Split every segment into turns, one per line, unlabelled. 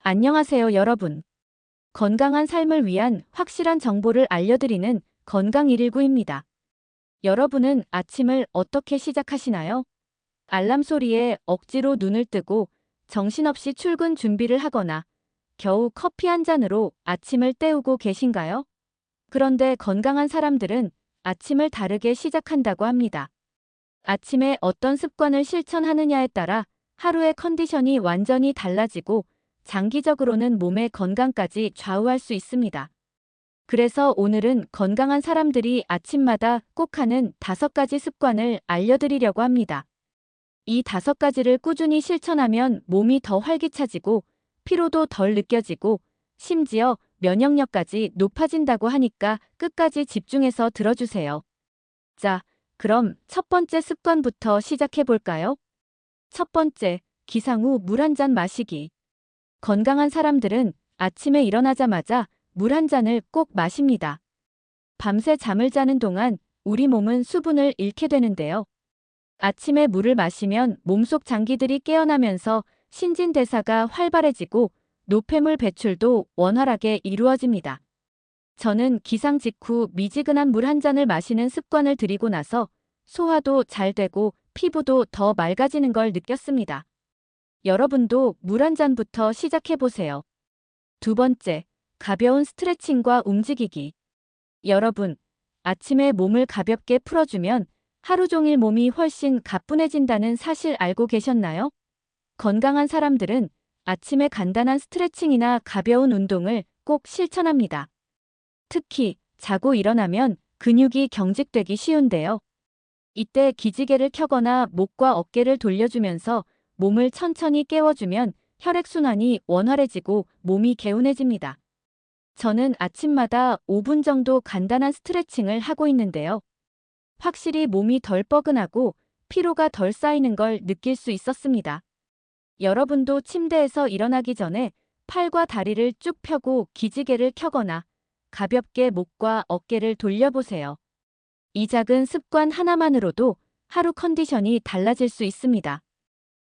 안녕하세요, 여러분. 건강한 삶을 위한 확실한 정보를 알려드리는 건강 119입니다. 여러분은 아침을 어떻게 시작하시나요? 알람 소리에 억지로 눈을 뜨고 정신없이 출근 준비를 하거나 겨우 커피 한 잔으로 아침을 때우고 계신가요? 그런데 건강한 사람들은 아침을 다르게 시작한다고 합니다. 아침에 어떤 습관을 실천하느냐에 따라 하루의 컨디션이 완전히 달라지고 장기적으로는 몸의 건강까지 좌우할 수 있습니다. 그래서 오늘은 건강한 사람들이 아침마다 꼭 하는 5가지 습관을 알려드리려고 합니다. 이 5가지를 꾸준히 실천하면 몸이 더 활기차지고 피로도 덜 느껴지고 심지어 면역력까지 높아진다고 하니까 끝까지 집중해서 들어주세요. 자, 그럼 첫 번째 습관부터 시작해 볼까요? 첫 번째, 기상 후 물 한 잔 마시기. 건강한 사람들은 아침에 일어나자마자 물 한 잔을 꼭 마십니다. 밤새 잠을 자는 동안 우리 몸은 수분을 잃게 되는데요. 아침에 물을 마시면 몸속 장기들이 깨어나면서 신진대사가 활발해지고 노폐물 배출도 원활하게 이루어집니다. 저는 기상 직후 미지근한 물 한 잔을 마시는 습관을 들이고 나서 소화도 잘 되고 피부도 더 맑아지는 걸 느꼈습니다. 여러분도 물 한 잔부터 시작해 보세요. 두 번째, 가벼운 스트레칭과 움직이기. 여러분, 아침에 몸을 가볍게 풀어주면 하루 종일 몸이 훨씬 가뿐해진다는 사실 알고 계셨나요? 건강한 사람들은 아침에 간단한 스트레칭이나 가벼운 운동을 꼭 실천합니다. 특히 자고 일어나면 근육이 경직되기 쉬운데요. 이때 기지개를 켜거나 목과 어깨를 돌려주면서 몸을 천천히 깨워주면 혈액순환이 원활해지고 몸이 개운해집니다. 저는 아침마다 5분 정도 간단한 스트레칭을 하고 있는데요. 확실히 몸이 덜 뻐근하고 피로가 덜 쌓이는 걸 느낄 수 있었습니다. 여러분도 침대에서 일어나기 전에 팔과 다리를 쭉 펴고 기지개를 켜거나 가볍게 목과 어깨를 돌려보세요. 이 작은 습관 하나만으로도 하루 컨디션이 달라질 수 있습니다.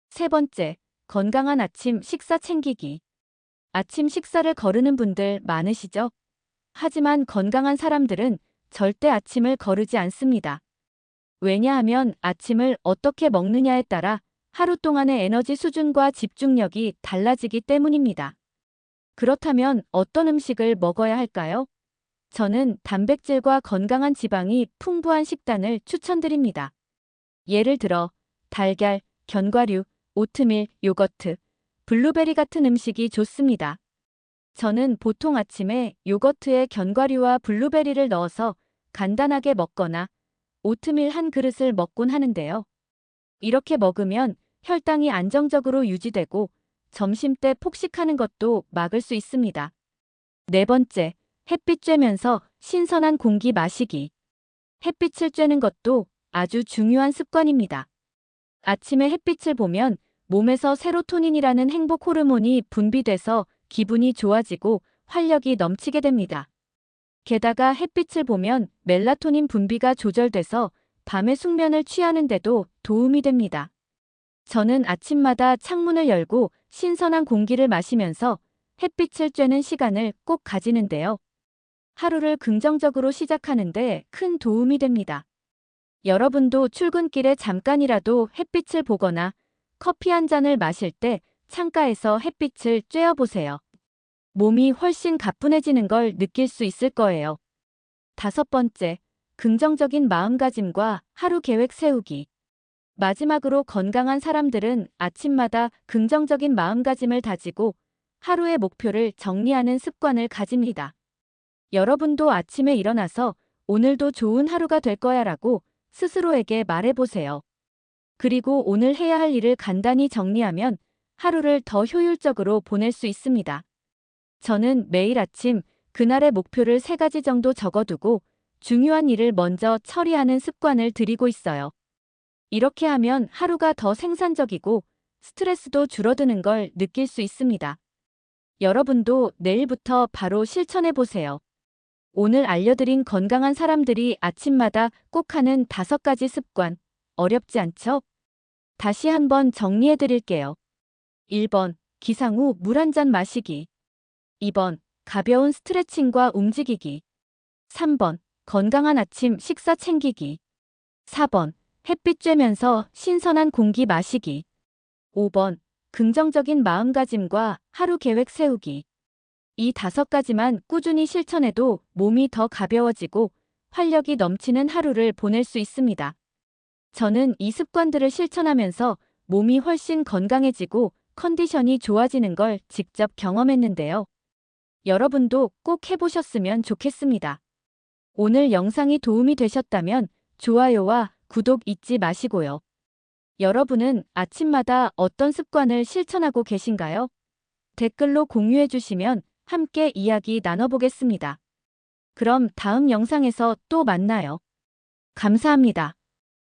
세 번째, 건강한 아침 식사 챙기기. 아침 식사를 거르는 분들 많으시죠? 하지만 건강한 사람들은 절대 아침을 거르지 않습니다. 왜냐하면 아침을 어떻게 먹느냐에 따라 하루 동안의 에너지 수준과 집중력이 달라지기 때문입니다. 그렇다면 어떤 음식을 먹어야 할까요? 저는 단백질과 건강한 지방이 풍부한 식단을 추천드립니다. 예를 들어 달걀, 견과류, 오트밀, 요거트, 블루베리 같은 음식이 좋습니다. 저는 보통 아침에 요거트에 견과류와 블루베리를 넣어서 간단하게 먹거나 오트밀 한 그릇을 먹곤 하는데요. 이렇게 먹으면 혈당이 안정적으로 유지되고 점심때 폭식하는 것도 막을 수 있습니다. 네 번째, 햇빛 쬐면서 신선한 공기 마시기. 햇빛을 쬐는 것도 아주 중요한 습관입니다. 아침에 햇빛을 보면 몸에서 세로토닌이라는 행복 호르몬이 분비돼서 기분이 좋아지고 활력이 넘치게 됩니다. 게다가 햇빛을 보면 멜라토닌 분비가 조절돼서 밤에 숙면을 취하는데도 도움이 됩니다. 저는 아침마다 창문을 열고 신선한 공기를 마시면서 햇빛을 쬐는 시간을 꼭 가지는데요. 하루를 긍정적으로 시작하는데 큰 도움이 됩니다. 여러분도 출근길에 잠깐이라도 햇빛을 보거나 커피 한 잔을 마실 때 창가에서 햇빛을 쬐어보세요. 몸이 훨씬 가뿐해지는 걸 느낄 수 있을 거예요. 다섯 번째, 긍정적인 마음가짐과 하루 계획 세우기. 마지막으로 건강한 사람들은 아침마다 긍정적인 마음가짐을 다지고 하루의 목표를 정리하는 습관을 가집니다. 여러분도 아침에 일어나서 오늘도 좋은 하루가 될 거야 라고 스스로에게 말해보세요. 그리고 오늘 해야 할 일을 간단히 정리하면 하루를 더 효율적으로 보낼 수 있습니다. 저는 매일 아침 그날의 목표를 3가지 정도 적어두고 중요한 일을 먼저 처리하는 습관을 들이고 있어요. 이렇게 하면 하루가 더 생산적이고 스트레스도 줄어드는 걸 느낄 수 있습니다. 여러분도 내일부터 바로 실천해 보세요. 오늘 알려드린 건강한 사람들이 아침마다 꼭 하는 5가지 습관, 어렵지 않죠? 다시 한번 정리해 드릴게요. 1번, 기상 후 물 한 잔 마시기. 2번, 가벼운 스트레칭과 움직이기. 3번, 건강한 아침 식사 챙기기. 4번, 햇빛 쬐면서 신선한 공기 마시기. 5번, 긍정적인 마음가짐과 하루 계획 세우기. 이 5가지만 꾸준히 실천해도 몸이 더 가벼워지고 활력이 넘치는 하루를 보낼 수 있습니다. 저는 이 습관들을 실천하면서 몸이 훨씬 건강해지고 컨디션이 좋아지는 걸 직접 경험했는데요. 여러분도 꼭 해보셨으면 좋겠습니다. 오늘 영상이 도움이 되셨다면 좋아요와 구독 잊지 마시고요. 여러분은 아침마다 어떤 습관을 실천하고 계신가요? 댓글로 공유해 주시면 함께 이야기 나눠보겠습니다. 그럼 다음 영상에서 또 만나요. 감사합니다.